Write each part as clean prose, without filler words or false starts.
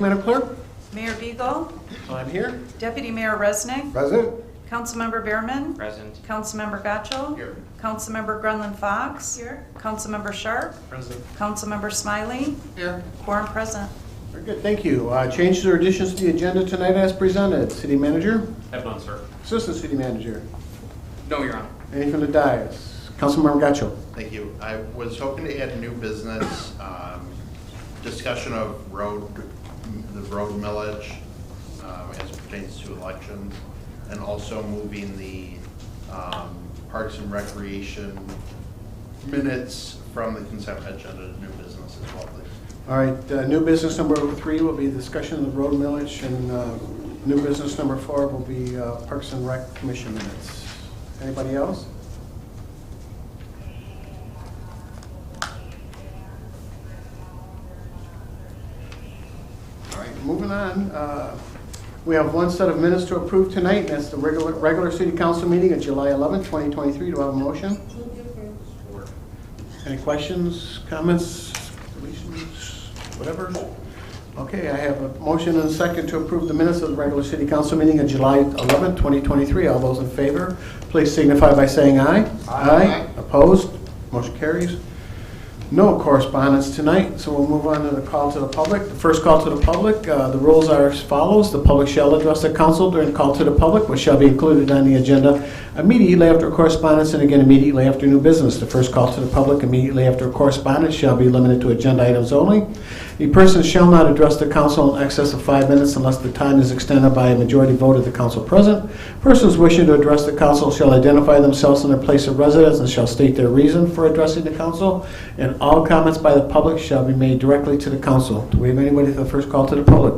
Madam Clerk? Mayor Beagle, I'm here. Deputy Mayor Resnick, Present. Councilmember Behrman, Present. Councilmember Gatchel, Here. Councilmember Grunland Fox, here. Councilmember Sharp, Present. Councilmember Smiley, Here. quorum present. Very good, thank you. Changes or additions to the agenda tonight as presented. City Manager? Have none, sir. Assistant City Manager? No, Your Honor. Any from the dais? Councilmember Gatchel? Thank you. I was hoping to add new business, discussion of the road millage as it pertains to elections, and also moving the Parks and Recreation minutes from the consent agenda to new business as well, please. All right, new business number 3 will be discussion of the road millage, and new business number 4 will be Parks and Rec Commission minutes. Anybody else? All right, moving on. We have one set of minutes to approve tonight, and that's the regular city council meeting of July 11, 2023. Do I have a motion? Any questions, comments, deletions, whatever? Okay, I have a motion and a second to approve the minutes of the regular city council meeting of July 11, 2023. All those in favor, please signify by saying aye. Aye. Opposed? Motion carries. No correspondence tonight, so we'll move on to the call to the public. The first call to the public, the rules are as follows. The public shall address the council during call to the public, which shall be included on the agenda immediately after correspondence and again immediately after new business. The first call to the public immediately after correspondence shall be limited to agenda items only. A person shall not address the council in excess of 5 minutes unless the time is extended by a majority vote of the council present. Persons wishing to address the council shall identify themselves and their place of residence and shall state their reason for addressing the council. And all comments by the public shall be made directly to the council. Do we have anybody for the first call to the public?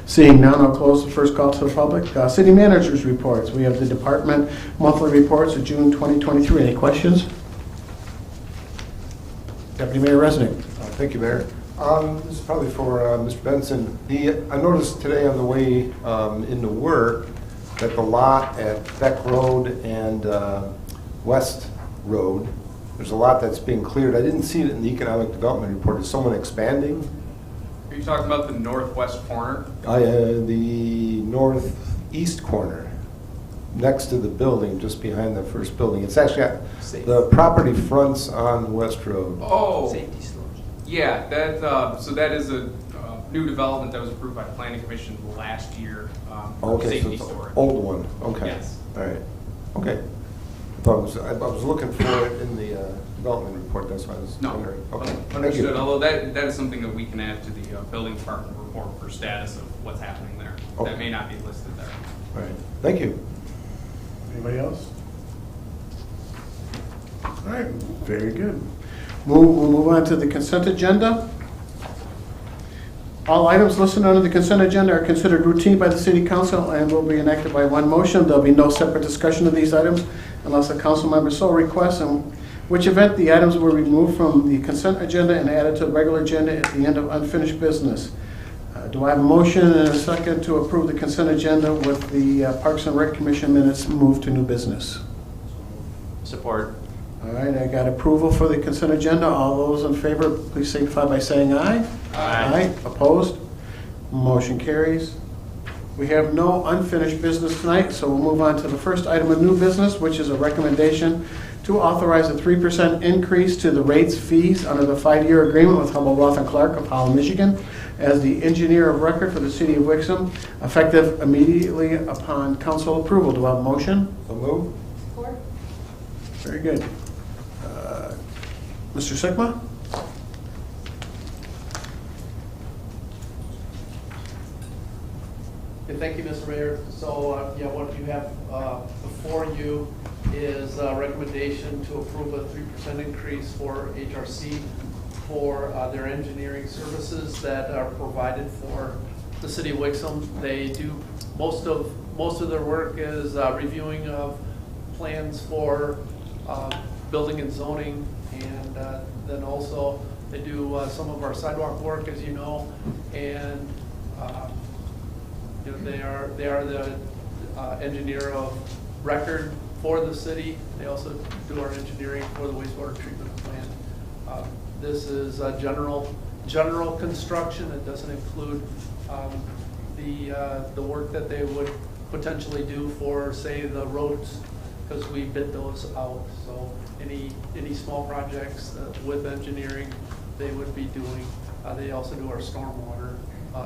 Seeing none, I'll close the first call to the public. City managers' reports. We have the department monthly reports of June 2023. Any questions? Deputy Mayor Resnick. Thank you, Mayor. This is probably for Mr. Benson. I noticed today on the way into work that the lot at Beck Road and West Road, there's a lot that's being cleared. I didn't see it in the economic development report. Is someone expanding? Are you talking about the northwest corner? The northeast corner, next to the building, just behind the first building. It's actually got the property fronts on West Road. Oh, safety slopes. Yeah, that so that is a new development that was approved by the Planning Commission last year. Okay, so safety it's an storage. old one. Okay. Yes. All right. Okay. I was looking for it in the development report. That's why I was wondering. Okay. Thank Understood. you. Although that is something that we can add to the building department report for status of what's happening there. Okay. That may not be listed there. All right. Thank you. Anybody else? All right, very good. We'll move on to the consent agenda. All items listed under the consent agenda are considered routine by the City Council and will be enacted by one motion. There'll be no separate discussion of these items unless a council member so requests, in which event the items were removed from the consent agenda and added to the regular agenda at the end of unfinished business. Do I have a motion and a second to approve the consent agenda with the Parks and Rec Commission minutes moved to new business? Support. All right, I got approval for the consent agenda. All those in favor, please signify by saying aye. Aye. Opposed? Motion carries. We have no unfinished business tonight, so we'll move on to the first item of new business, which is a recommendation to authorize a 3% increase to the rates fees under the 5-year agreement with Hubbell Roth & Clark of Holland, Michigan, as the engineer of record for the city of Wixom, effective immediately upon council approval. Do I have a motion? So move. Support. Very good. Mr. Sigma? Thank you, Mr. Mayor. So, yeah, what you have before you is a recommendation to approve a 3% increase for HRC for their engineering services that are provided for the city of Wixom. They do most of their work is reviewing of plans for building and zoning, and then also they do some of our sidewalk work, as you know, and they are the engineer of record for the city. They also do our engineering for the wastewater treatment plant. This is general general construction. It doesn't include the work that they would potentially do for, say, the roads, because we bid those out. So any small projects with engineering, they would be doing. They also do our stormwater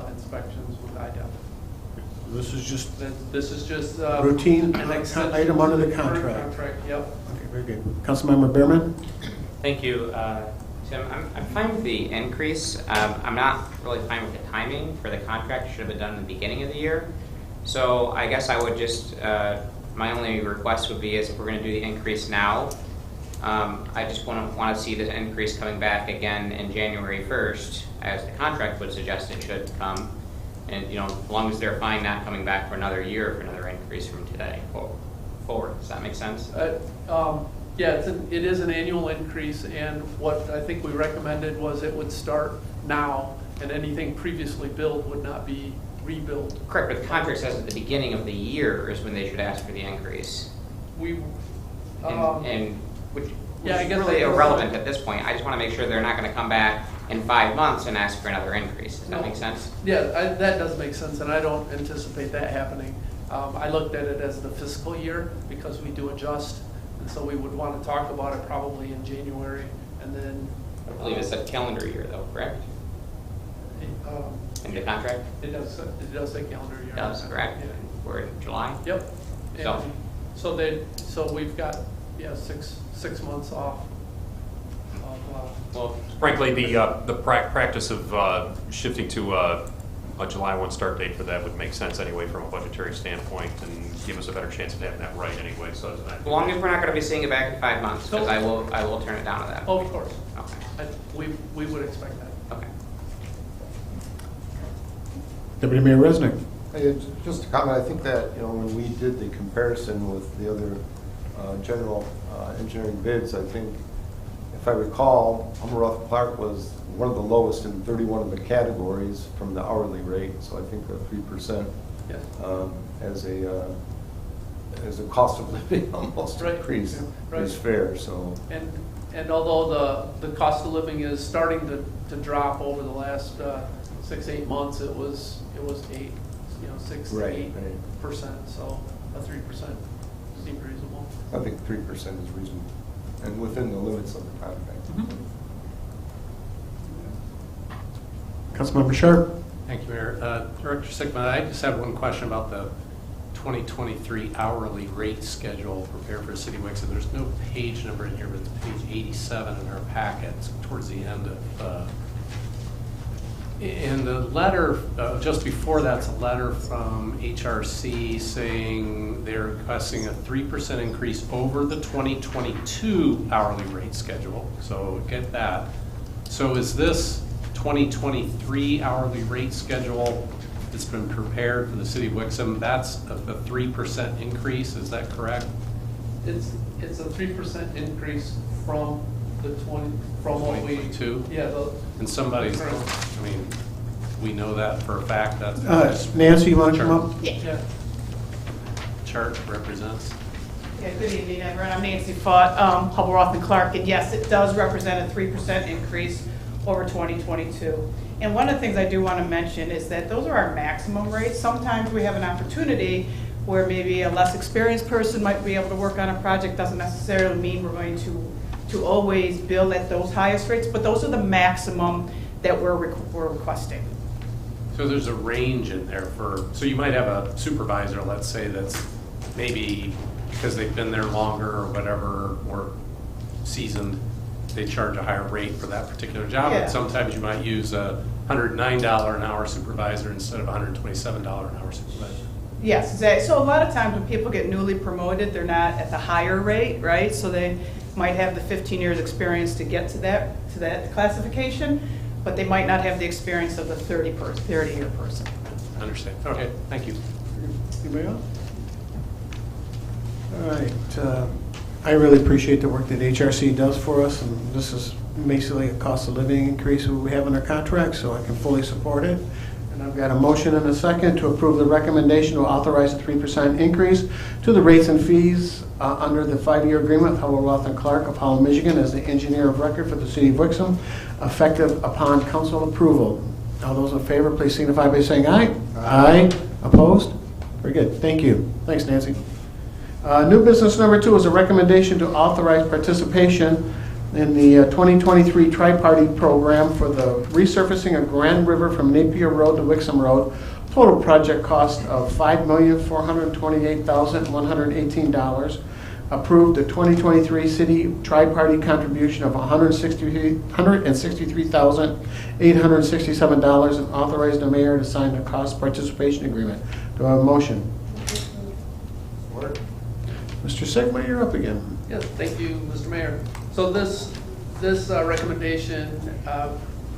inspections with IDEP. This is just This is just routine an extension item under the to current contract. Yep. Okay, very good. Councilmember Behrman? Thank you, Tim. I'm fine with the increase. I'm not really fine with the timing for the contract. Should have been done in the beginning of the year. So I guess I would just, my only request would be is if we're going to do the increase now, I just want to see the increase coming back again in January 1st, as the contract would suggest it should come. And, you know, as long as they're fine not coming back for another year for another increase from today forward. Does that make sense? Yeah, it is an annual increase, and what I think we recommended was it would start now, and anything previously billed would not be rebuilt. Correct, but the contract says at the beginning of the year is when they should ask for the increase. We, Which Yeah, I is guess really that- irrelevant at this point. I just want to make sure they're not going to come back in 5 months and ask for another increase. Does that make sense? yeah, that does make sense, and I don't anticipate that happening. I looked at it as the fiscal year because we do adjust, and so we would want to talk about it probably in January, and then. I believe it's a calendar year though, correct? In the contract? It does say calendar year. It does, correct? Yeah. We're in July? Yep. So- So we've got, 6 months off of, Well, Frankly, the practice of shifting to a July 1 start date for that would make sense anyway from a budgetary standpoint and give us a better chance of having that right anyway, so it's not. as long as we're not going to be seeing it back in 5 months, because I will turn it down to that. oh, of course, Okay, we would expect that. okay. Deputy Mayor Resnick? Hey, just a comment, I think that, when we did the comparison with the other general engineering bids, I think, if I recall, Hummeroth Clark was one of the lowest in 31 of the categories from the hourly rate, so I think the 3% Yes. as a cost of living almost Right, increase right. is fair, so. And although the cost of living is starting to drop over the last 6-8 months, it was 6 to Right, 8%, so a 3% seemed reasonable. I think 3% is reasonable and within the limits of the contract. Councilmember Sharp? Thank you, Mayor. Director Sigmund, I just have one question about the 2023 hourly rate schedule prepared for City Wixom. There's no page number in here, but it's page 87 in our packet. It's towards the end of, in the letter, just before that's a letter from HRC saying they're requesting a 3% increase over the 2022 hourly rate schedule. So get that. So is this 2023 hourly rate schedule that's been prepared for the City of Wixom, that's a 3% increase, is that correct? It's a 3% increase from from what we. 2022? Yeah. And somebody's, I mean, we know that for a fact, that's Nancy, you want to come up? Yeah. chart represents. Yeah, good evening, everyone. I'm Nancy Fott, Hubble Roth and Clark, and yes, it does represent a 3% increase over 2022. And one of the things I do want to mention is that those are our maximum rates. Sometimes we have an opportunity where maybe a less experienced person might be able to work on a project. Doesn't necessarily mean we're going to always bill at those highest rates, but those are the maximum that we're requesting. So there's a range in there for, so you might have a supervisor, let's say, that's maybe because they've been there longer or whatever, or seasoned, they charge a higher rate for that particular job. Yeah. And sometimes you might use a $109 an hour supervisor instead of $127 an hour supervisor. Yes, exactly. So a lot of times when people get newly promoted, they're not at the higher rate, right? So they might have the 15 years experience to get to that classification, but they might not have the experience of the 30-year person. I understand. Okay, thank you. Anybody else? All right. I really appreciate the work that HRC does for us, and this is basically a cost of living increase we have in our contract, so I can fully support it. And I've got a motion and a second to approve the recommendation to authorize a 3% increase to the rates and fees under the 5-year agreement with Hubbell Roth and Clark of Holland, Michigan as the engineer of record for the city of Wixom, effective upon council approval. All those in favor, please signify by saying aye. Aye. Opposed? Very good. Thank you. Thanks, Nancy. New business number 2 is a recommendation to authorize participation in the 2023 Tri-Party Program for the resurfacing of Grand River from Napier Road to Wixom Road. Total project cost of $5,428,118. Approved the 2023 city Tri-Party contribution of $163,867 and authorized the mayor to sign the cost participation agreement. Do I have a motion? Mr. Sigma, you're up again. Yes, thank you, Mr. Mayor. So this recommendation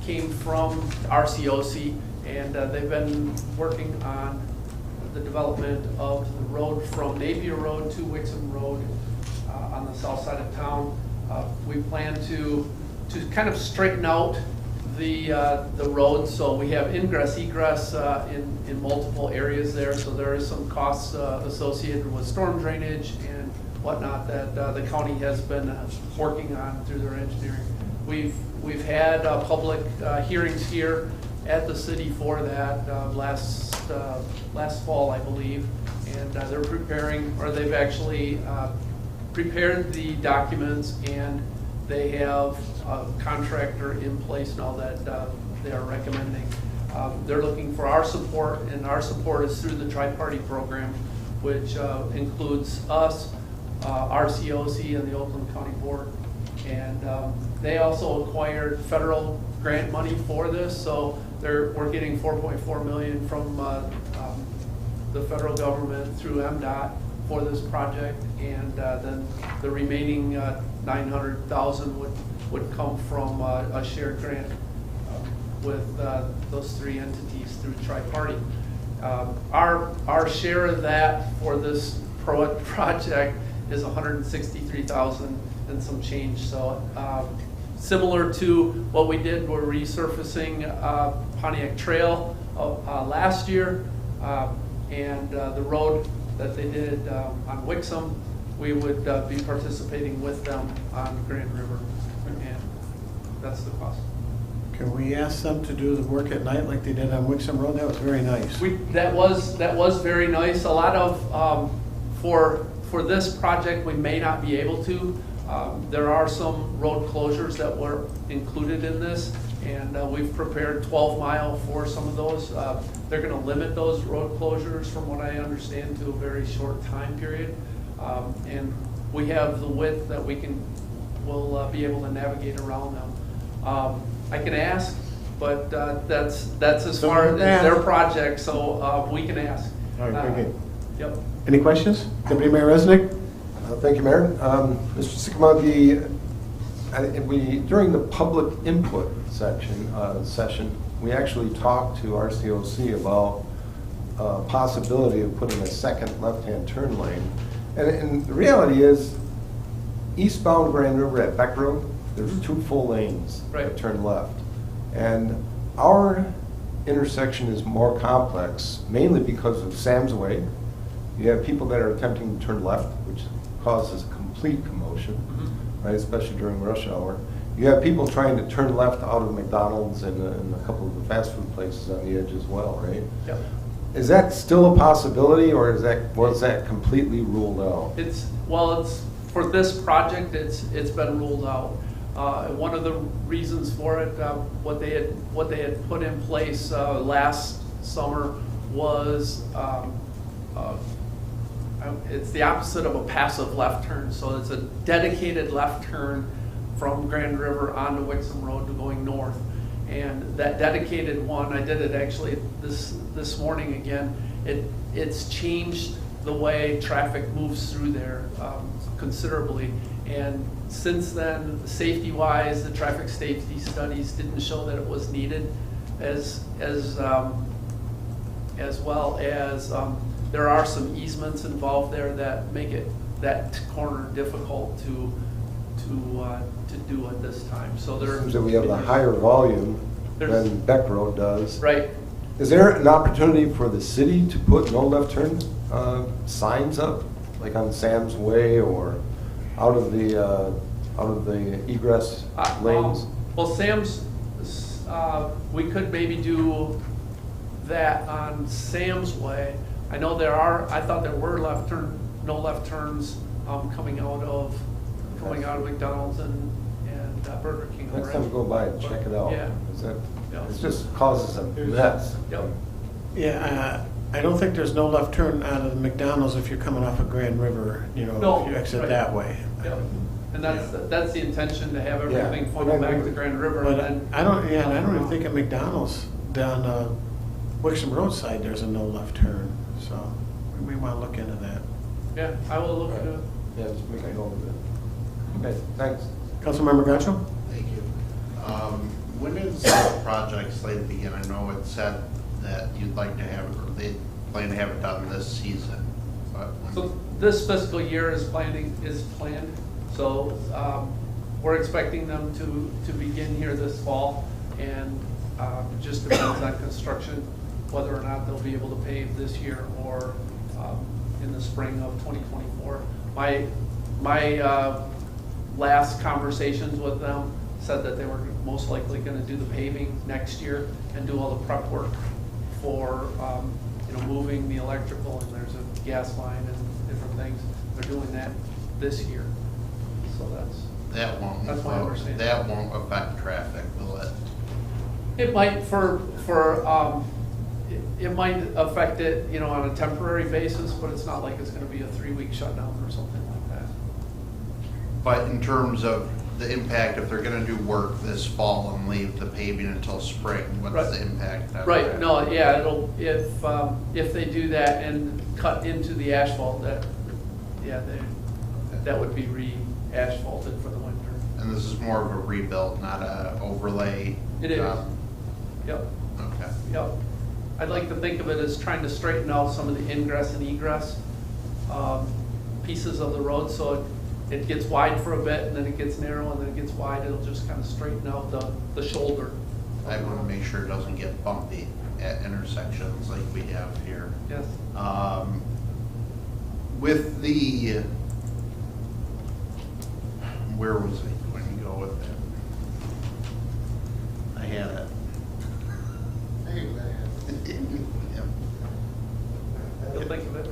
came from RCOC, and they've been working on the development of the road from Napier Road to Wixom Road on the south side of town. We plan to kind of straighten out the road, so we have ingress, egress in multiple areas there. So there is some costs associated with storm drainage and whatnot that the county has been working on through their engineering. We've had public hearings here at the city for that last fall, I believe, and they're preparing, or they've actually prepared the documents, and they have a contractor in place now that they are recommending. They're looking for our support, and our support is through the Tri-Party Program, which includes us, RCOC, and the Oakland County Board. And they also acquired federal grant money for this, so we're getting $4.4 million from the federal government through MDOT for this project, and then the remaining $900,000 would come from a shared grant with those 3 entities through Tri-Party. Our share of that for this project is $163,000 and some change. So similar to what we did, we're resurfacing Pontiac Trail last year, and the road that they did on Wixom, we would be participating with them on Grand River, and that's the cost. Can we ask them to do the work at night like they did on Wixom Road? That was very nice. That was very nice. A lot of for this project, we may not be able to. There are some road closures that were included in this, and we've prepared 12-mile for some of those. They're going to limit those road closures, from what I understand, to a very short time period. And we have the width that we'll be able to navigate around them. I can ask, but that's as far as their project, so we can ask. All right, very good. Yep. Any questions? Deputy Mayor Resnick? Thank you, Mayor. Mr. Sigma, during the public input session, we actually talked to RCOC about possibility of putting a second left-hand turn lane. And the reality is, eastbound Grand River at Beck Road, there's 2 full lanes that turn left. And our intersection is more complex, mainly because of Sam's Way. You have people that are attempting to turn left, which causes complete commotion, right, especially during rush hour. You have people trying to turn left out of McDonald's and a couple of the fast food places on the edge as well, right? Yep. Is that still a possibility, or was that completely ruled out? It's for this project, it's been ruled out. One of the reasons for it, what they had put in place last summer was it's the opposite of a passive left turn. So it's a dedicated left turn from Grand River onto Wixom Road to going north. And that dedicated one, I did it actually this morning again. It's changed the way traffic moves through there considerably. And since then, safety-wise, the traffic safety studies didn't show that it was needed, as well as there are some easements involved there that make that corner difficult to do at this time. So there seems that we have a higher volume than Beck Road does. Right. Is there an opportunity for the city to put no left turn signs up, like on Sam's Way or out of the egress lanes? Well, Sam's, we could maybe do that on Sam's Way. I know I thought there were no left turns coming out of McDonald's and Burger King. Next time we go by and check it out. Yeah. It just causes a mess. Yep. Yeah, I don't think there's no left turn out of the McDonald's if you're coming off of Grand River, you know, No, if you exit right. that way. Yep. And that's the intention, to have everything Yeah. funnel back to Grand River and But then. I don't even think at McDonald's down Wixom Roadside, there's a no left turn, so we want to look into that. Yeah, I will look into it. Yeah, just make a note of it. Okay, thanks. Councilmember Gacho? Thank you. When is the project slated to begin? I know it said that you'd like to have it, or they plan to have it done this season, but when? So this fiscal year is planned, so we're expecting them to begin here this fall, and it just depends on construction, whether or not they'll be able to pave this year or in the spring of 2024. My last conversations with them said that they were most likely going to do the paving next year and do all the prep work for moving the electrical, and there's a gas line and different things. They're doing that this year, so That's my understanding. That won't affect traffic, will it? it might it might affect it, on a temporary basis, but it's not like it's going to be a 3-week shutdown or something like that. But in terms of the impact, if they're gonna do work this fall and leave the paving until spring, what's Right. the impact? on Right, that? no, yeah, if they do that and cut into the asphalt, that would be re-asphalted for the winter. And this is more of a rebuild, not a overlay? It is. job? Yep, Okay. yep. I'd like to think of it as trying to straighten out some of the ingress and egress pieces of the road, so it gets wide for a bit, and then it gets narrow, and then it gets wide. It'll just kind of straighten out the shoulder. I wanna make sure it doesn't get bumpy at intersections like we have here. Yes. With the, where was I going to go with that? I had it. Yep. You'll think of it.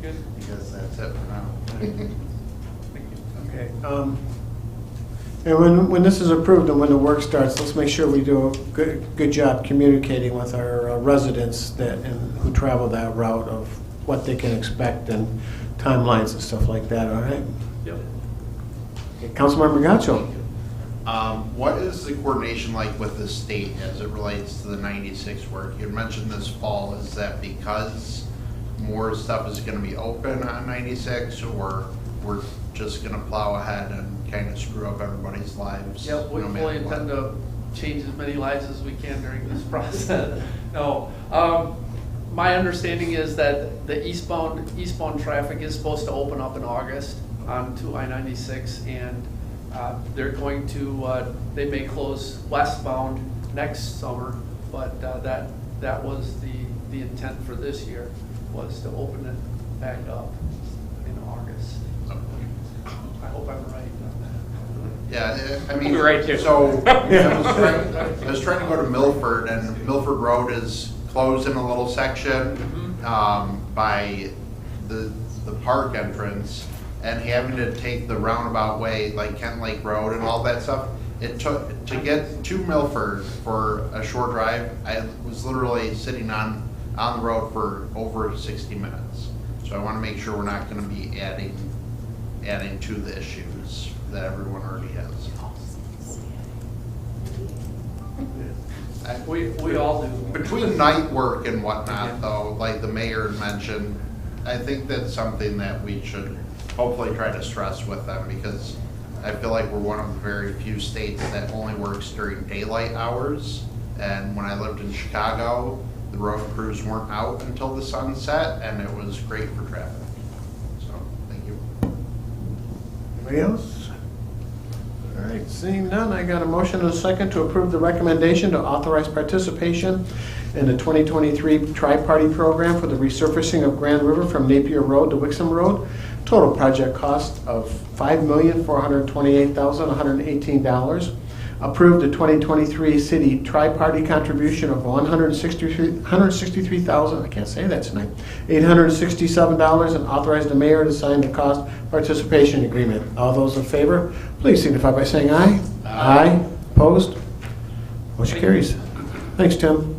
Good. I guess that's it for now. Thank you. Okay. And when this is approved and when the work starts, let's make sure we do a good job communicating with our residents who travel that route of what they can expect and timelines and stuff like that, all right? Yep. Okay, Councilmember Gacho? What is the coordination like with the state as it relates to the 96 work? You had mentioned this fall, is that because more stuff is gonna be open on 96, or we're just gonna plow ahead and kind of screw up everybody's lives? Yep, we no fully matter what? intend to change as many lives as we can during this process. No, my understanding is that the eastbound traffic is supposed to open up in August onto I-96, and they're going to, they may close westbound next summer, but that was the intent for this year, was to open it back up in August. I hope I'm right on that. Yeah, I mean. You're right, too. So, I was trying to go to Milford, and Milford Road is closed in a little section by the park entrance, and having to take the roundabout way, like Kent Lake Road and all that stuff. It took, to get to Milford for a short drive, I was literally sitting on the road for over 60 minutes. So I want to make sure we're not going to be adding to the issues that everyone already has. We all do. Between night work and whatnot, though, like the mayor mentioned, I think that's something that we should hopefully try to stress with them, because I feel like we're one of the very few states that only works during daylight hours. And when I lived in Chicago, the road crews weren't out until the sun set, and it was great for traffic. So, thank you. Anybody else? All right, seeing none, I got a motion and a second to approve the recommendation to authorize participation in the 2023 Tri-Party Program for the resurfacing of Grand River from Napier Road to Wixom Road. Total project cost of $5,428,118. Approved the 2023 city tri-party contribution of $163,000, I can't say that tonight, $867, and authorized the mayor to sign the cost participation agreement. All those in favor, please signify by saying aye. Aye. Opposed? Motion carries. Thanks, Tim.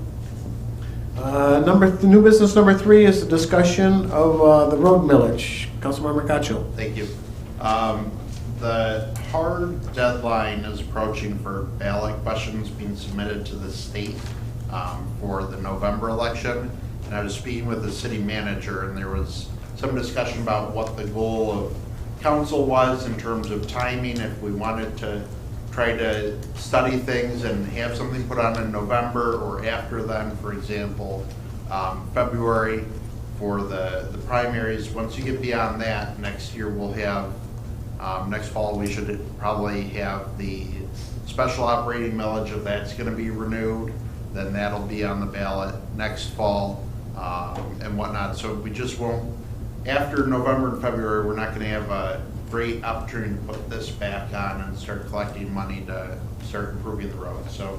New business number 3 is the discussion of the road millage. Councilmember Cacho. Thank you. The hard deadline is approaching for ballot questions being submitted to the state for the November election. And I was speaking with the city manager, and there was some discussion about what the goal of council was in terms of timing, if we wanted to try to study things and have something put on in November, or after then, for example, February for the primaries. Once you get beyond that, next year we'll have, next fall we should probably have the special operating millage. If that's going to be renewed, then that'll be on the ballot next fall and whatnot. So we just won't, after November and February, we're not going to have a great opportunity to put this back on and start collecting money to start improving the road. So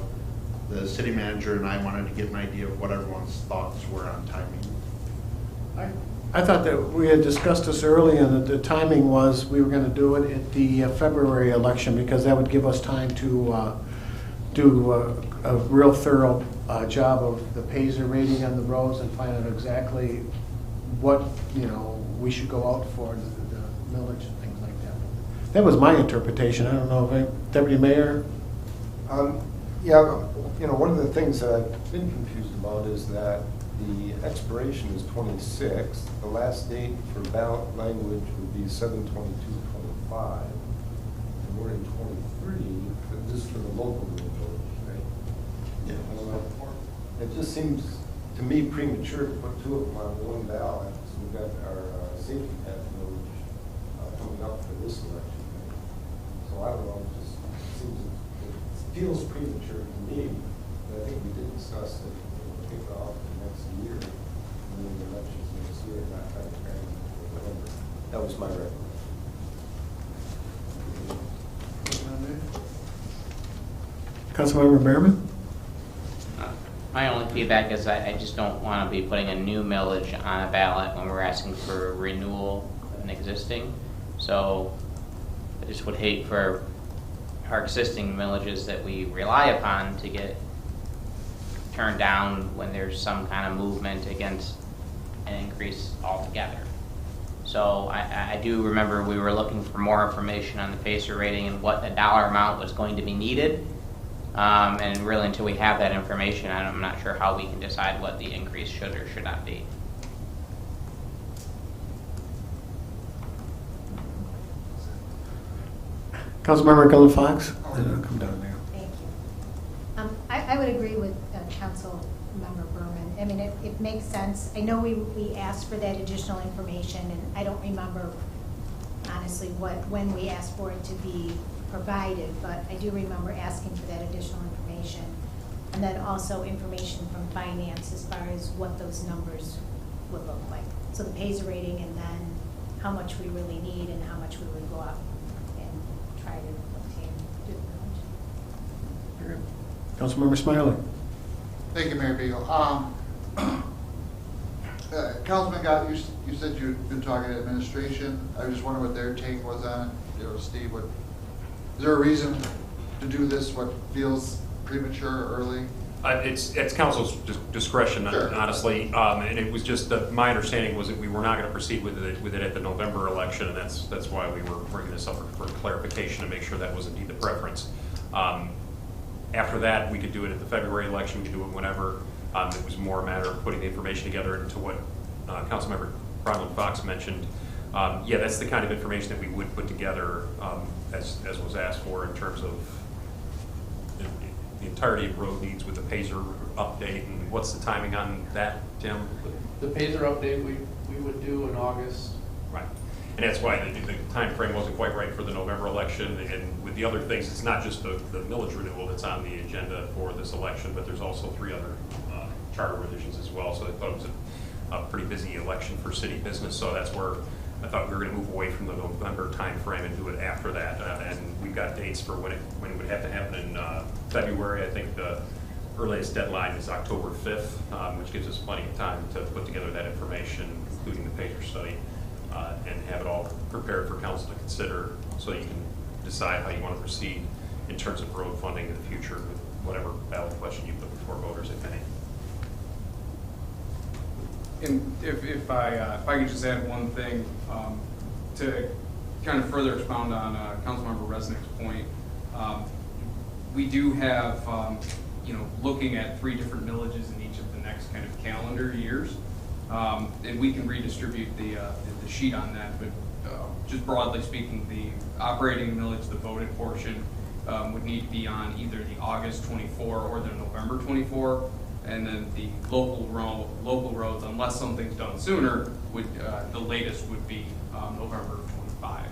the city manager and I wanted to get an idea of what everyone's thoughts were on timing. I thought that we had discussed this early, and the timing was we were going to do it at the February election, because that would give us time to do a real thorough job of the Pazer rating on the roads and find out exactly what, we should go out for, the millage and things like that. That was my interpretation. I don't know, Deputy Mayor? Yeah, one of the things that I've been confused about is that the expiration is 26. The last date for ballot language would be 7/22/25. And we're in 23, but this is for the local village, right? Yeah. It just seems to me premature to put two of them on one ballot. So we've got our safety path village coming up for this election. Right? So I don't know, it just seems, it feels premature to me. But I think we did discuss it. Kick off next year, and then the elections next year, not trying to carry November. That was my recommendation. Councilmember Merriman? My only feedback is I just don't want to be putting a new millage on a ballot when we're asking for renewal of an existing. So I just would hate for our existing millages that we rely upon to get turned down when there's some kind of movement against an increase altogether. So I do remember we were looking for more information on the Pacer rating and what the dollar amount was going to be needed. And really, until we have that information, I'm not sure how we can decide what the increase should or should not be. Councilmember Gillen Fox? And I'll come down there. Thank you. I would agree with Council Member Berman. I mean, it makes sense. I know we asked for that additional information, and I don't remember honestly when we asked for it to be provided, but I do remember asking for that additional information. And then also information from finance as far as what those numbers would look like. So the Pacer rating, and then how much we really need and how much we would go out and try to obtain. Councilmember Smiley. Thank you, Mayor Beagle. Councilman Gott, you said you'd been talking to administration. I was just wondering what their take was on it. Steve, is there a reason to do this, what feels premature or early? It's council's discretion, Sure. honestly, and it was just that my understanding was that we were not going to proceed with it at the November election, and that's why we were bringing this up for clarification to make sure that was indeed the preference. After that, we could do it at the February election. We could do it whenever. It was more a matter of putting the information together into what Councilmember Bronwyn Fox mentioned. Yeah, that's the kind of information that we would put together as was asked for in terms of the entirety of road needs with the Pacer update. And what's the timing on that, Tim? The Pacer update we would do in August. Right. And that's why the timeframe wasn't quite right for the November election. And with the other things, it's not just the millage renewal that's on the agenda for this election, but there's also 3 other charter revisions as well. So I thought it was a pretty busy election for city business. So that's where I thought we were going to move away from the November timeframe and do it after that. And we've got dates for when it would have to happen in February. I think the earliest deadline is October 5th, which gives us plenty of time to put together that information, including the Pacer study, and have it all prepared for council to consider so you can decide how you want to proceed in terms of road funding in the future with whatever ballot question you put before voters, if any. And if I could just add one thing to kind of further expound on Councilmember Resnick's point, we do have looking at 3 different millages in each of the next kind of calendar years, and we can redistribute the sheet on that. But just broadly speaking, the operating millage, the voted portion, would need to be on either the August 24 or the November 24. And then the local roads, unless something's done sooner, would the latest would be November 25.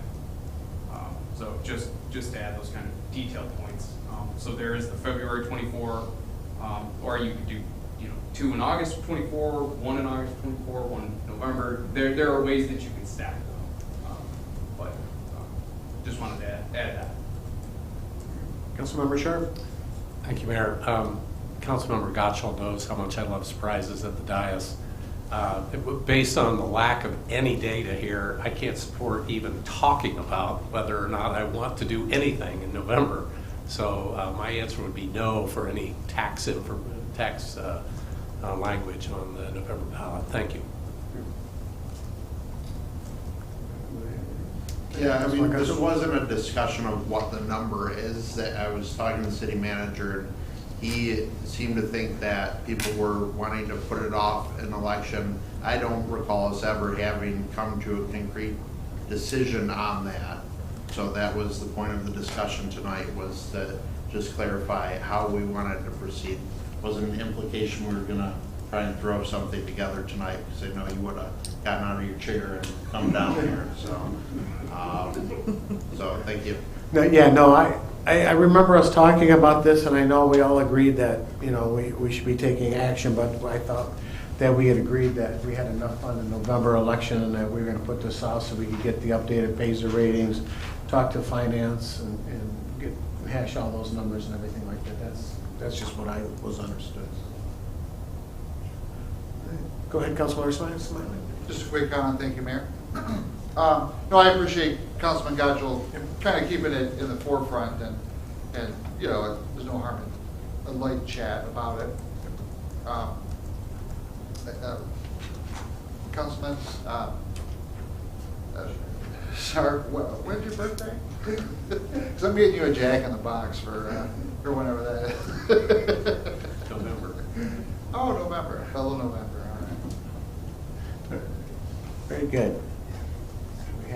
So just to add those kind of detailed points. So there is the February 24, or you could do 2 in August 24, 1 in August 24, 1 in November. There are ways that you can stack them, but just wanted to add that. Councilmember Sharp? Thank you, Mayor. Councilmember Gottschall knows how much I love surprises at the dais. Based on the lack of any data here, I can't support even talking about whether or not I want to do anything in November. So my answer would be no for any tax language on the November ballot. Thank you. Yeah, I mean, this wasn't a discussion of what the number is. That I was talking to the city manager, and he seemed to think that people were wanting to put it off an election. I don't recall us ever having come to a concrete decision on that. So that was the point of the discussion tonight, was to just clarify how we wanted to proceed. Wasn't an implication we were gonna try and throw something together tonight, because I know you would have gotten out of your chair and come down here. So thank you. No, yeah, no, I remember us talking about this, and I know we all agreed that, we should be taking action, but I thought that we had agreed that we had enough on the November election and that we were gonna put this out so we could get the updated Pacer ratings, talk to finance, and hash all those numbers and everything like that. That's just what I was understood. Go ahead, Councilmember Smiley. Just a quick comment, thank you, Mayor. No, I appreciate Councilman Gottschall kind of keeping it in the forefront, and there's no harm in a light chat about it. Councilman, sorry, when's your birthday? Because I'm getting you a Jack in the Box for whenever that is. November. Oh, November, fellow November. Very good. We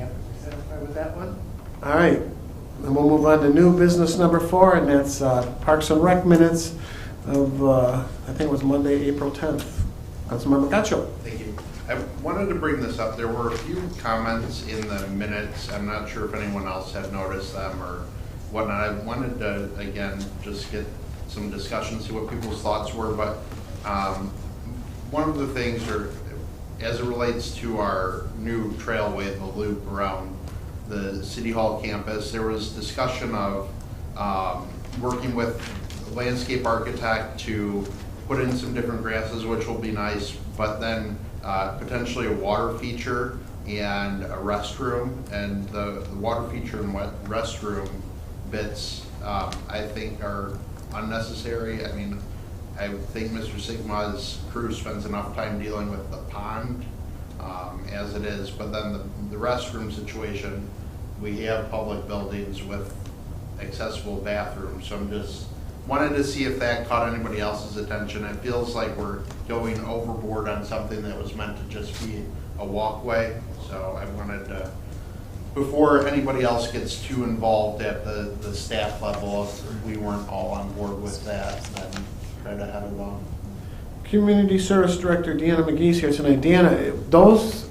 satisfied with that one? All right. Then we'll move on to new business number 4, and that's Parks and Rec minutes of, I think it was Monday, April 10th. Councilmember Gottschall. Thank you. I wanted to bring this up. There were a few comments in the minutes. I'm not sure if anyone else had noticed them or whatnot. I wanted to, again, just get some discussion, see what people's thoughts were. But one of the things, as it relates to our new trailway, the loop around the City Hall campus, there was discussion of working with a landscape architect to put in some different grasses, which will be nice, but then potentially a water feature and a restroom. And the water feature and restroom bits, I think, are unnecessary. I mean, I think Mr. Sigma's crew spends enough time dealing with the pond as it is, but then the restroom situation, we have public buildings with accessible bathrooms, so I'm just wanted to see if that caught anybody else's attention. It feels like we're going overboard on something that was meant to just be a walkway, so I wanted to, before anybody else gets too involved at the staff level, if we weren't all on board with that, then try to head along. Community Service Director Deanna McGee's here tonight. Deanna, those,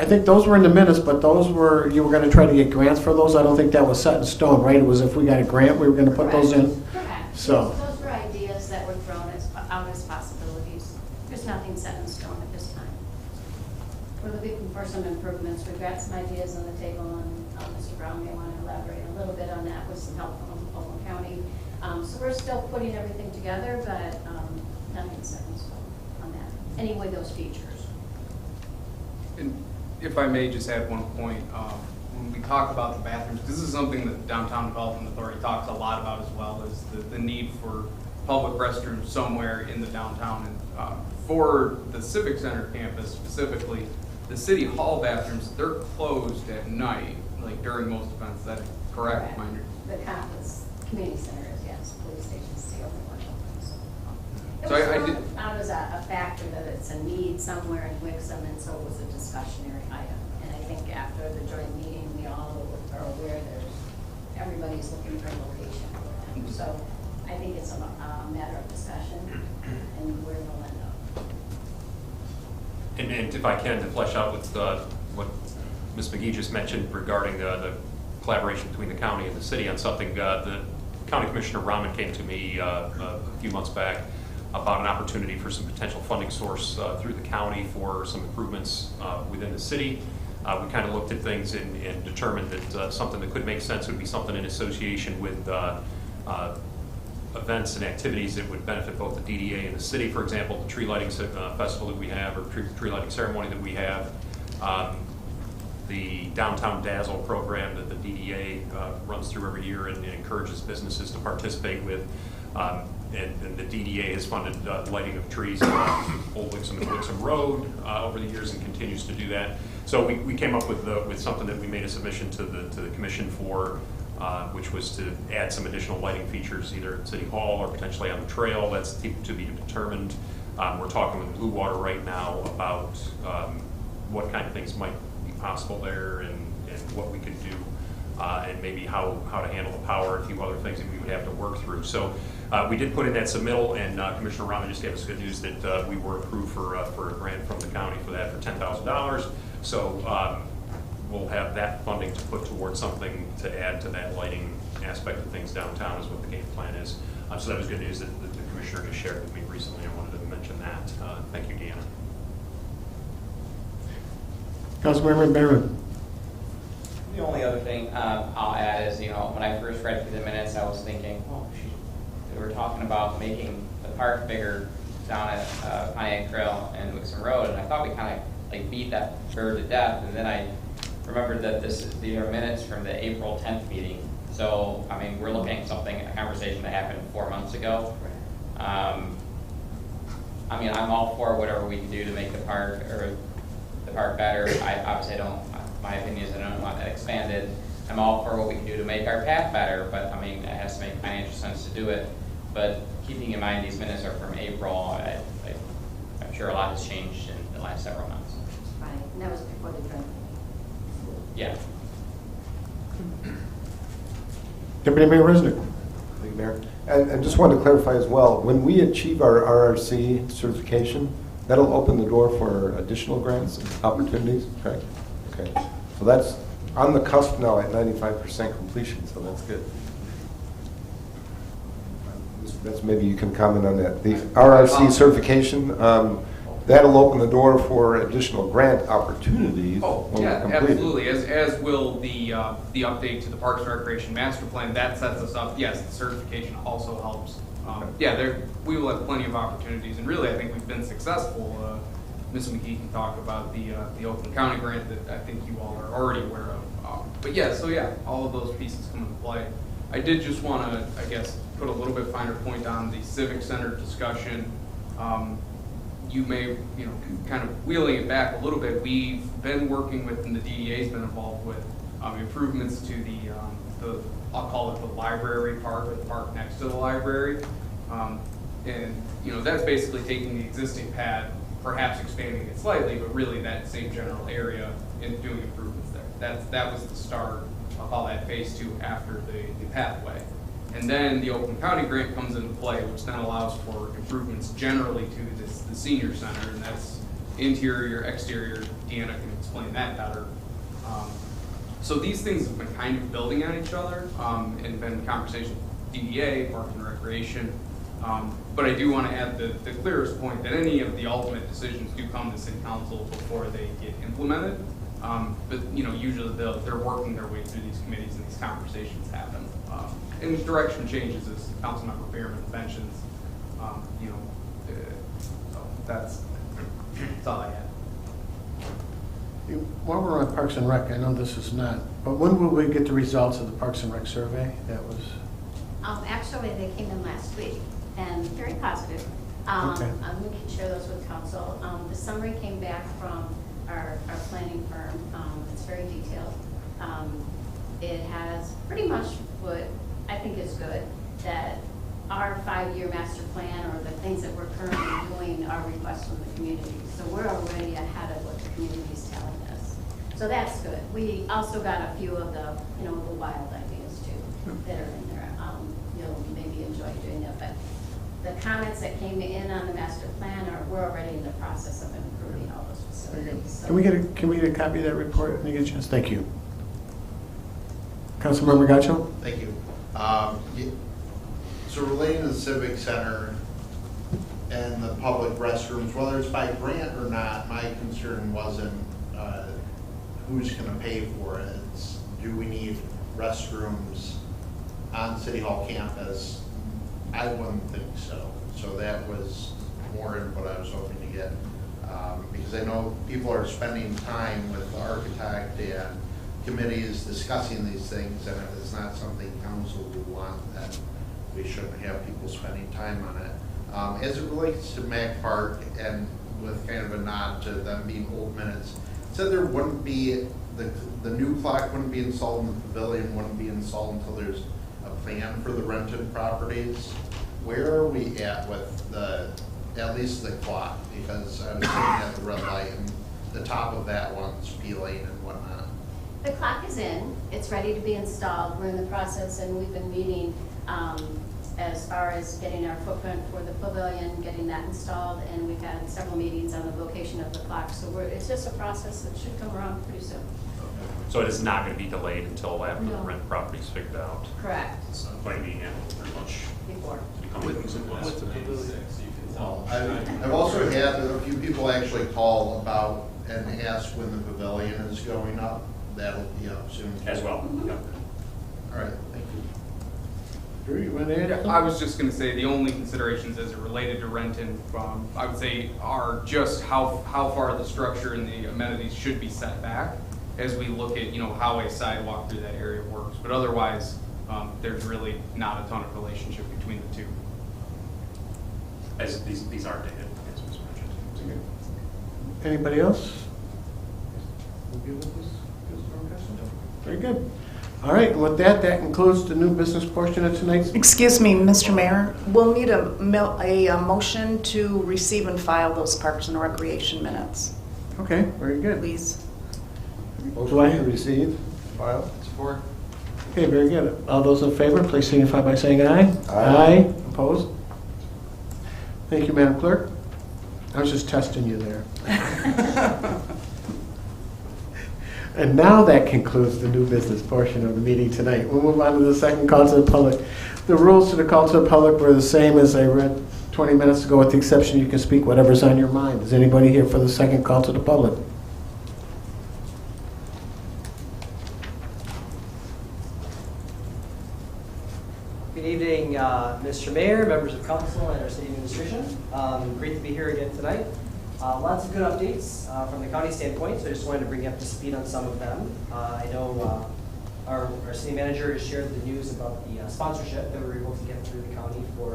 I think those were in the minutes, but those were, you were gonna try to get grants for those. I don't think that was set in stone, right? It was if we got a grant, we were gonna put those in. Correct. So. Those were ideas that were thrown out as possibilities. There's nothing set in stone at this time. We're looking for some improvements. We've got some ideas on the table, and Mr. Brown may want to elaborate a little bit on that with some help from Oakland County. So we're still putting everything together, but nothing set in stone on that. Anyway, those features. And if I may just add one point, when we talk about the bathrooms, this is something that Downtown Development Authority talks a lot about as well, is the need for public restrooms somewhere in the downtown. And for the Civic Center campus specifically, the City Hall bathrooms, they're closed at night, like during most events. Is that correct? The campus, community center is, yes, police stations, the only one open. So It I was did- thrown out as a factor that it's a need somewhere in Wixom, and so it was a discussionary item. And I think after the joint meeting, we all are aware everybody's looking for a location for that. So I think it's a matter of discussion and where we'll end up. And if I can, to flesh out with what Ms. McGee just mentioned regarding the collaboration between the county and the city on something, the County Commissioner Rahman came to me a few months back about an opportunity for some potential funding source through the county for some improvements within the city. We kind of looked at things and determined that something that could make sense would be something in association with events and activities that would benefit both the DDA and the city. For example, the tree lighting festival that we have, or tree lighting ceremony that we have, the Downtown Dazzle program that the DDA runs through every year and encourages businesses to participate with. And the DDA has funded lighting of trees on Old Wixom and Wixom Road over the years and continues to do that. So we came up with something that we made a submission to the commission for, which was to add some additional lighting features either at City Hall or potentially on the trail. That's to be determined. We're talking with Blue Water right now about what kind of things might be possible there and what we could do and maybe how to handle the power and a few other things that we would have to work through. So we did put in that submittal, and Commissioner Rahman just gave us good news that we were approved for a grant from the county for that for $10,000. So we'll have that funding to put towards something to add to that lighting aspect of things downtown is what the game plan is. So that was good news that the Commissioner just shared with me recently. I wanted to mention that. Thank you, Deanna. Councilmember Barron. The only other thing I'll add is, when I first read through the minutes, I was thinking, they were talking about making the park bigger down at Pontiac Trail and Wixom Road, and I thought we kind of beat that bird to death, and then I remembered that these are minutes from the April 10th meeting. So, I mean, we're looking at a conversation that happened 4 months ago. I mean, I'm all for whatever we can do to make the park better. Obviously, my opinion is I don't want that expanded. I'm all for what we can do to make our path better, but I mean, it has to make financial sense to do it. But keeping in mind these minutes are from April, I'm sure a lot has changed in the last several months. Right, and that was before the joint meeting. Yeah. Deputy Mayor Resnick. Thank you, Mayor. And just wanted to clarify as well, when we achieve our RRC certification, that'll open the door for additional grants and opportunities, correct? Okay, so that's on the cusp now at 95% completion, so that's good. That's maybe you can comment on that. The RRC certification, that'll open the door for additional grant opportunities. Oh, when yeah, we're completed. absolutely. As will the update to the Parks and Recreation Master Plan. That sets us up. Yes, the certification also helps. We will have plenty of opportunities, and really, I think we've been successful. Ms. McGee can talk about the Oakland County grant that I think you all are already aware of. But yeah, all of those pieces come into play. I did just want to, I guess, put a little bit finer point on the Civic Center discussion. You may, kind of wheeling it back a little bit, we've been working with, and the DDA's been involved with, improvements to the I'll call it the library park, or the park next to the library. And, that's basically taking the existing pad, perhaps expanding it slightly, but really that same general area and doing improvements there. That was the start, I'll call that phase 2 after the pathway. And then the Oakland County grant comes into play, which then allows for improvements generally to the senior center, and that's interior, exterior, Deanna can explain that better. So these things have been kind of building on each other and been conversations with DDA, Park and Recreation. But I do want to add the clearest point that any of the ultimate decisions do come to City Council before they get implemented. But usually they're working their way through these committees and these conversations happen. And direction changes as Councilmember Behrman mentions. So that's all I had. While we're on Parks and Rec, I know this is not, but when will we get the results of the Parks and Rec survey? That was. Actually, they came in last week and very positive. Okay. We can share those with council. The summary came back from our planning firm. It's very detailed. It has pretty much what I think is good, that our 5-year master plan or the things that we're currently doing are requests from the community. So we're already ahead of what the community is telling us. So that's good. We also got a few of the, the wild ideas too that are in there. You'll maybe enjoy doing that. But the comments that came in on the master plan we're already in the process of improving all those facilities. So Can we get a copy of that report when you get a chance? Thank you. Councilmember Gacho? Thank you. So relating to the Civic Center and the public restrooms, whether it's by grant or not, my concern wasn't who's going to pay for it. It's, do we need restrooms on City Hall campus? I wouldn't think so. So that was more in what I was hoping to get. Because I know people are spending time with the architect and committees discussing these things, and if it's not something council would want, then we shouldn't have people spending time on it. As it relates to Mack Park, and with kind of a nod to them being old minutes, it said there wouldn't be, the new clock wouldn't be installed in the pavilion, wouldn't be installed until there's a plan for the rented properties. Where are we at with at least the clock? Because I was sitting at the red light and the top of that one's peeling and whatnot. the clock is in. It's ready to be installed. We're in the process, and we've been meeting as far as getting our footprint for the pavilion, getting that installed, and we've had several meetings on the location of the clock. So it's just a process that should come around pretty soon. So it is not going to be delayed until after the No. rent property's figured out. Correct. It's going to be handled pretty much. Before. With the pavilion. I've also had a few people actually call about and ask when the pavilion is going up. That'll be up soon. As well. Yep. All right, thank you. Drew, you want to add? I was just going to say the only considerations as it related to Renton, I would say, are just how far the structure and the amenities should be set back as we look at how a sidewalk through that area works. But otherwise, there's really not a ton of relationship between the two. As these are dated, as was mentioned. Anybody else? Very good. All right, with that concludes the new business portion of tonight's. Excuse me, Mr. Mayor, we'll need a motion to receive and file those Parks and Recreation minutes, Okay, very good. please. Motion to receive, file. Support. Okay, very good. All those in favor, please signify by saying aye. Aye. Opposed? Thank you, Madam Clerk. I was just testing you there. And now that concludes the new business portion of the meeting tonight. We'll move on to the second call to the public. The rules to the call to the public were the same as I read 20 minutes ago, with the exception you can speak whatever's on your mind. Is anybody here for the second call to the public? Good evening, Mr. Mayor, members of council, and our city administration. Great to be here again tonight. Lots of good updates from the county standpoint, so I just wanted to bring you up to speed on some of them. I know our city manager has shared the news about the sponsorship that we were able to get through the county for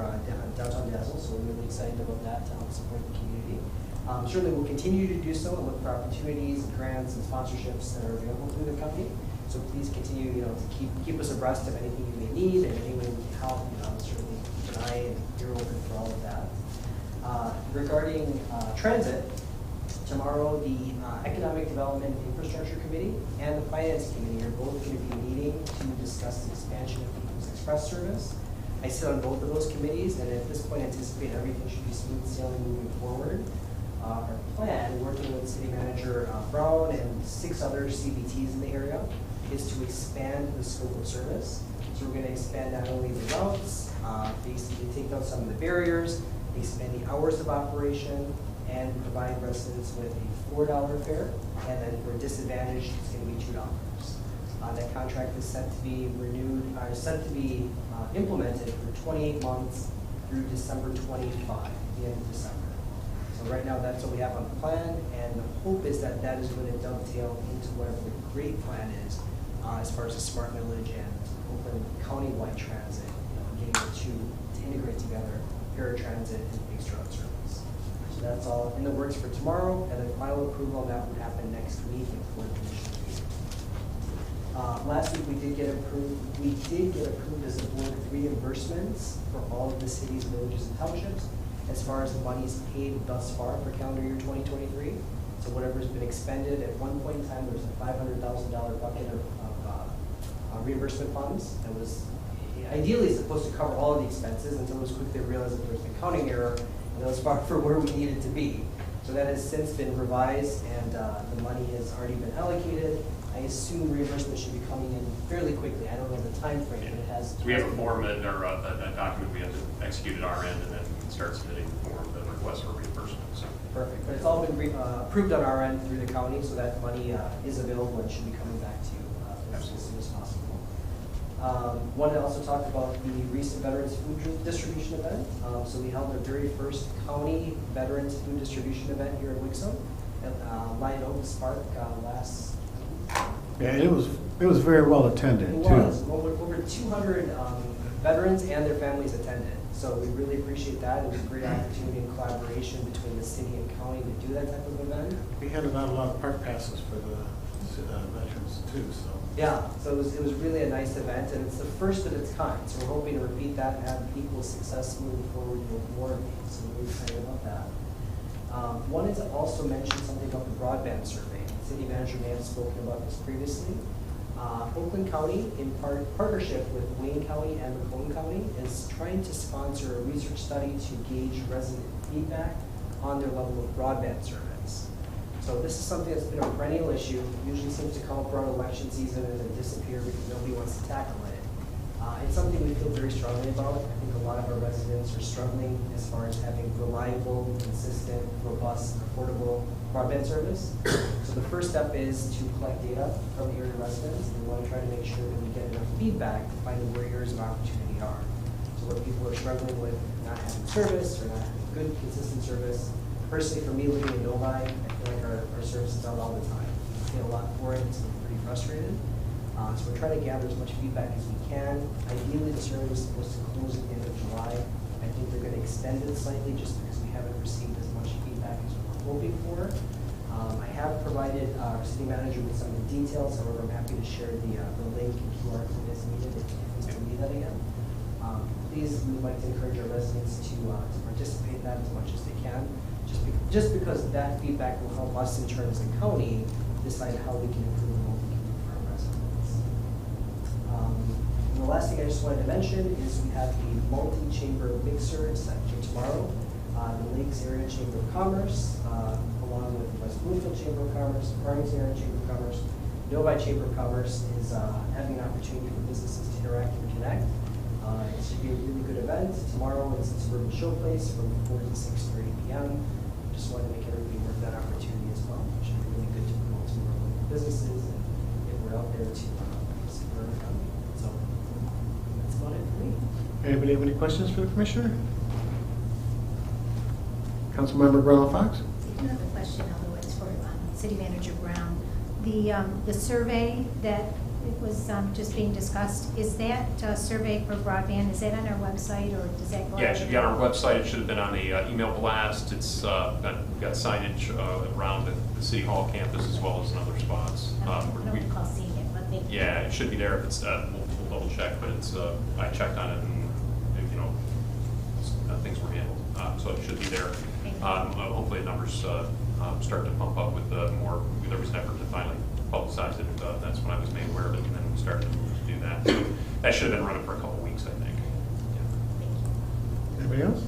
Downtown Dazzle, so we're really excited about that to help support the community. Certainly we'll continue to do so and look for opportunities, grants, and sponsorships that are available through the company. So please continue, to keep us abreast of anything you may need and anything we can help. Certainly keep an eye and ear open for all of that. Regarding transit, tomorrow the Economic Development and Infrastructure Committee and the Finance Committee are both going to be meeting to discuss the expansion of People's Express service. I sit on both of those committees, and at this point anticipate everything should be smooth sailing moving forward. our plan, working with City Manager Brown and 6 other CBTs in the area, is to expand the scope of service. So we're going to expand not only the routes, basically take out some of the barriers, expand the hours of operation, and provide residents with a $4 fare, and then for disadvantaged, it's going to be $2. That contract is set to be renewed, set to be implemented for 28 months through December 25, the end of December. So right now, that's what we have on the plan, and the hope is that that is going to dovetail into whatever the great plan is as far as the smart village and Oakland countywide transit, getting the two to integrate together, paratransit and big route service. So that's all in the works for tomorrow, and then final approval on that would happen next week before the commission meeting. Last week we did get approved as a board reimbursements for all of the cities, villages, and townships as far as the monies paid thus far for calendar year 2023. So whatever's been expended, at one point in time, there was a $500,000 bucket of reimbursement funds that was ideally supposed to cover all of the expenses until it was quickly realized that there was an accounting error and that was far from where we needed to be. So that has since been revised and the money has already been allocated. I assume reimbursement should be coming in fairly quickly. I don't know the time frame, but it has. So we have a form that, or a document we have to execute at our end, and then we can start submitting the form, the request for reimbursement. So. Perfect. But it's all been approved on our end through the county, so that money is available and should be coming back to you as soon as possible. Wanted to also talk about the recent Veterans Food Distribution event. So we held our very first county Veterans Food Distribution event here in Wixom at Lion Oaks Park last. Yeah, it was very well attended It too. was. Over 200 veterans and their families attended. So we really appreciate that. It was a great opportunity and collaboration between the city and county to do that type of event. We had about a lot of park passes for the veterans too, so. Yeah, so it was really a nice event, and it's the first of its kind. So we're hoping to repeat that and have equal success moving forward with more of these. So we're really excited about that. Wanted to also mention something about the broadband survey. The city manager may have spoken about this previously. Oakland County, in partnership with Wayne County and Macomb County, is trying to sponsor a research study to gauge resident feedback on their level of broadband service. So this is something that's been a perennial issue. Usually seems to come up around election season and then disappear because nobody wants to tackle it. It's something we feel very strongly about. I think a lot of our residents are struggling as far as having reliable, consistent, robust, affordable broadband service. So the first step is to collect data from the area residents. We want to try to make sure that we get enough feedback to find where areas of opportunity are. So where people are struggling with not having service or not having good, consistent service. Personally, for me, living in Novi, I feel like our service is out all the time. We pay a lot for it, so we're pretty frustrated. So we're trying to gather as much feedback as we can. Ideally, the survey was supposed to close at the end of July. I think they're going to extend it slightly just because we haven't received as much feedback as we were hoping for. I have provided our city manager with some of the details. However, I'm happy to share the link and QR code as needed if we still need that again. Please, we would like to encourage our residents to participate in that as much as they can. Just because that feedback will help us in terms of county decide how we can improve what we can do for our residents. And the last thing I just wanted to mention is we have the multi-chamber mixer set for tomorrow. The Lakes Area Chamber of Commerce, along with the West Bloomfield Chamber of Commerce, Farmington Area Chamber of Commerce, Novi Chamber of Commerce is having an opportunity for businesses to interact and connect. It should be a really good event. Tomorrow it's at Suburban Showplace from 4 to 6:30 p.m. Just wanted to make everybody work that opportunity as well. It should be really good to promote some of our local businesses and if we're out there to support our economy. So that's about it for me. Anybody have any questions for the commissioner? Councilmember Brown Fox? Another question, although it's for City Manager Brown. The survey that it was just being discussed, is that survey for broadband, is that on our website or does that go out? Yeah, it should be on our website. It should have been on the email blast. It's got signage around the City Hall campus as well as in other spots. I don't recall seeing it, but thank you. Yeah, it should be there if it's, we'll double check, but it's, I checked on it and, you know, things were handled. So it should be there. Hopefully the numbers start to pump up with more, there was an effort to finally publicize it. That's when I was made aware of it, and then we started to do that. So that should have been running for a couple of weeks, I think. Yeah. Anybody else?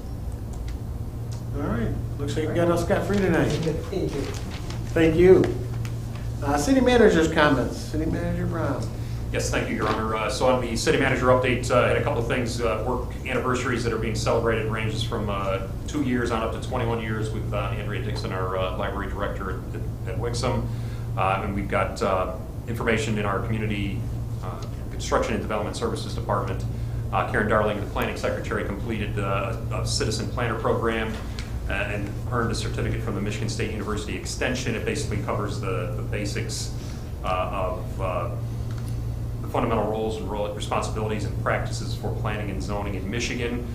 All right, looks like you got us scot-free tonight. Thank you. Thank you. City manager's comments. City Manager Brown. Yes, thank you, Your Honor. So on the city manager update, I had a couple of things, work anniversaries that are being celebrated, ranges from 2 years on up to 21 years with Andrea Dixon, our library director at Wixom. And we've got information in our community construction and development services department. Karen Darling, the planning secretary, completed a citizen planner program and earned a certificate from the Michigan State University Extension. It basically covers the basics of the fundamental roles and responsibilities and practices for planning and zoning in Michigan.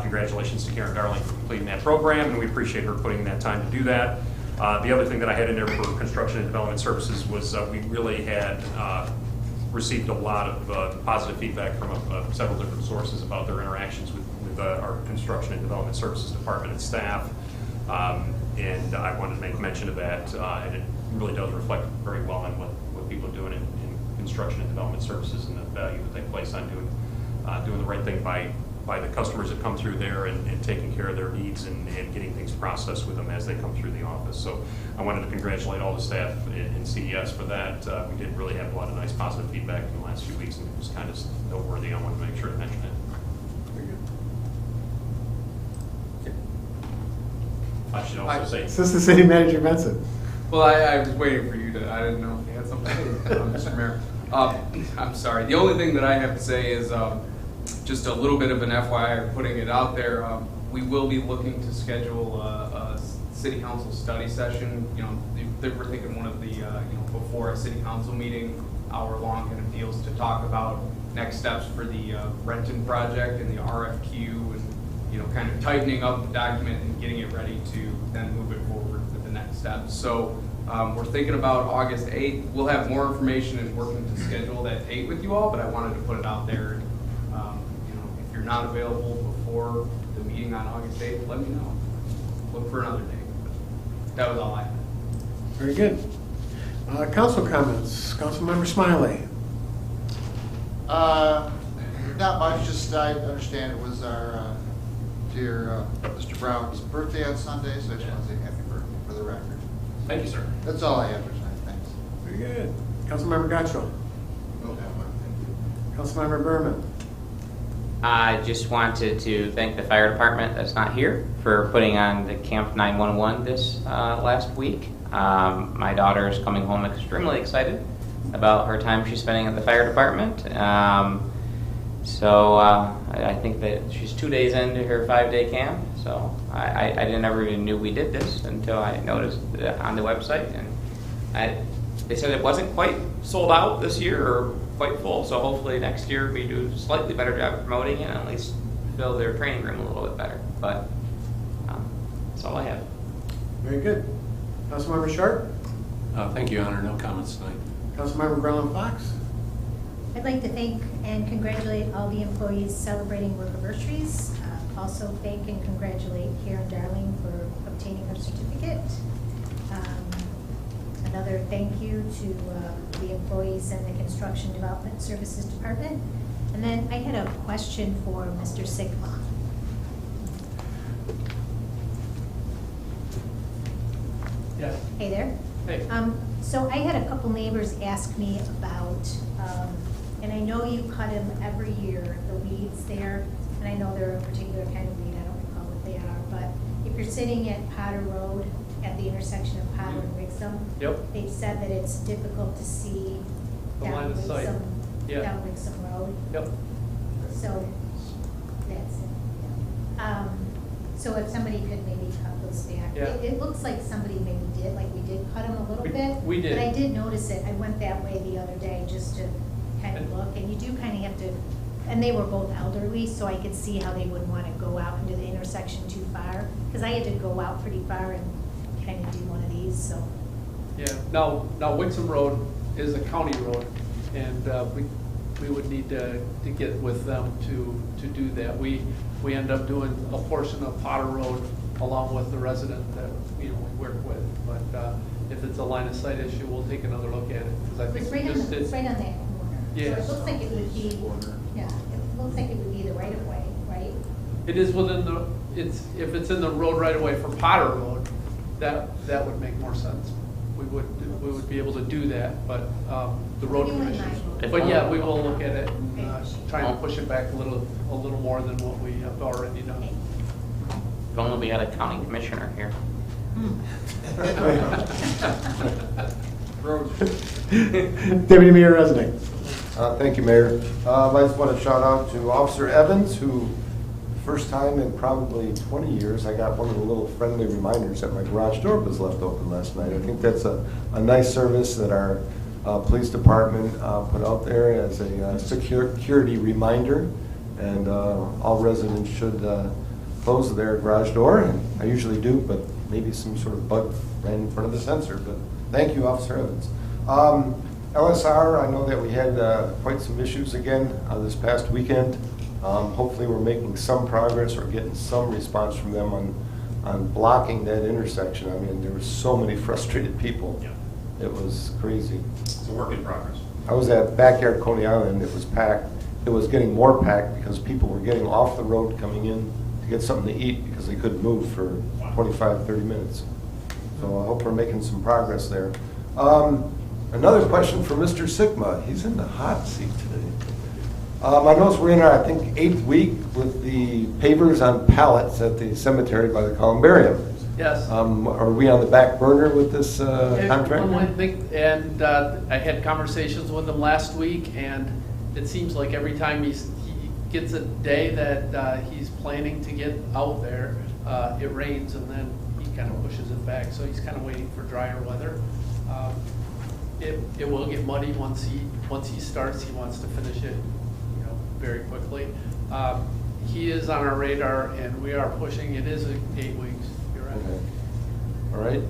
Congratulations to Karen Darling for completing that program, and we appreciate her putting that time to do that. The other thing that I had in there for construction and development services was we really had received a lot of positive feedback from several different sources about their interactions with our construction and development services department and staff. And I wanted to make mention of that, and it really does reflect very well on what people are doing in construction and development services and the value that they place on doing the right thing by the customers that come through there and taking care of their needs and getting things processed with them as they come through the office. So I wanted to congratulate all the staff in CES for that. We did really have a lot of nice positive feedback in the last few weeks, and it was kind of noteworthy. I wanted to make sure to mention it. Very good. I should also say, Assistant City Manager Benson. Well, I was waiting for you to, I didn't know if you had something to say, Mr. Mayor. I'm sorry. The only thing that I have to say is just a little bit of an FYI, putting it out there. We will be looking to schedule a city council study session. You know, we're thinking one of the, before a city council meeting, hour-long kind of deals to talk about next steps for the Renton project and the RFQ and, kind of tightening up the document and getting it ready to then move it forward with the next steps. So we're thinking about August 8th. We'll have more information and working to schedule that date with you all, but I wanted to put it out there. If you're not available before the meeting on August 8th, let me know. Look for another date. That was all I had. Very good. Council comments. Councilmember Smiley. Not much, just I understand it was our dear Mr. Brown's birthday on Sunday, so I just want to say happy birthday for the record. thank you, sir. That's all I have for tonight, thanks. Very good. Councilmember Gotcho. We'll have one, thank you. Councilmember Berman. I just wanted to thank the fire department that's not here for putting on the Camp 911 this last week. My daughter is coming home extremely excited about her time she's spending at the fire department. So I think that she's 2 days into her 5-day camp. So I never even knew we did this until I noticed on the website. And they said it wasn't quite sold out this year or quite full. So hopefully next year we do a slightly better job of promoting it and at least fill their training room a little bit better. But that's all I have. Very good. Councilmember Sharp. Thank you, Your Honor. No comments tonight. Councilmember Garland Fox. I'd like to thank and congratulate all the employees celebrating work anniversaries. Also thank and congratulate Karen Darling for obtaining her certificate. Another thank you to the employees in the Construction Development Services Department. And then I had a question for Mr. Sigma. Yes. Hey there. Hey. So I had a couple neighbors ask me about, and I know you cut them every year, the weeds there, and I know they're a particular kind of weed, I don't recall what they are, but if you're sitting at Potter Road, at the intersection of Potter and Wixom, Yep. they've said that it's difficult to see The down line of sight. Wixom, Yeah. down Wixom Road. Yep. So, that's it. Yeah. So if somebody could maybe cut those back. Yeah. It looks like somebody maybe did, like we did cut them a little bit. We did. But I did notice it. I went that way the other day just to kind of And- look, and you do kind of have to, and they were both elderly, so I could see how they wouldn't want to go out into the intersection too far. Because I had to go out pretty far and kind of do one of these, so. Yeah, now Wixom Road is a county road, and we would need to get with them to do that. We end up doing a portion of Potter Road along with the resident that, we work with. But if it's a line of sight issue, we'll take another look at it, because I think It's we right on, just the- it's did. right on that corner. Yeah. So it looks like it would be, yeah, it looks like it would be the right of way, right? It is within if it's in the road right away for Potter Road, that would make more sense. We would be able to do that, but the road You and I commissioners. will. But yeah, we will look at it and try and push it back a little more than what we have already done. If only we had a county commissioner here. Deputy Mayor Resnick. Thank you, Mayor. I just want to shout out to Officer Evans, who, first time in probably 20 years, I got one of the little friendly reminders that my garage door was left open last night. I think that's a nice service that our police department put out there as a security reminder. And all residents should close their garage door. And I usually do, but maybe some sort of bug ran in front of the sensor. But thank you, Officer Evans. LSR, I know that we had quite some issues again this past weekend. Hopefully we're making some progress or getting some response from them on blocking that intersection. I mean, there were so many frustrated people. Yeah. It was crazy. It's a work in progress. I was at Backyard Coney Island. It was packed. It was getting more packed because people were getting off the road coming in to get something to eat because they couldn't move for 25, 30 minutes. So I hope we're making some progress there. Another question for Mr. Sigma. He's in the hot seat today. I noticed we're in our, I think, 8th week with the pavers on pallets at the cemetery by the columbarium. Yes. Are we on the back burner with this contract? I think, and I had conversations with him last week, and it seems like every time he gets a day that he's planning to get out there, it rains, and then he kind of pushes it back. So he's kind of waiting for drier weather. It will get muddy once he starts. He wants to finish it, very quickly. He is on our radar, and we are pushing. It is 8 weeks. You're right. Okay. All right.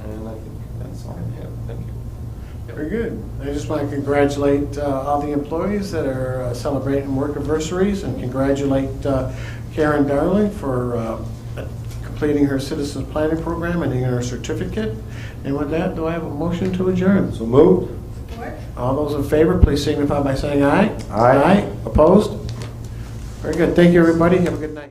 And I think that's all I have. Thank you. Very good. I just want to congratulate all the employees that are celebrating work anniversaries, and congratulate Karen Darling for completing her Citizens Planning Program and getting her certificate. And with that, do I have a motion to adjourn? So moved. Support? All those in favor, please signify by saying aye. Aye. Opposed? Very good. Thank you, everybody. Have a good night.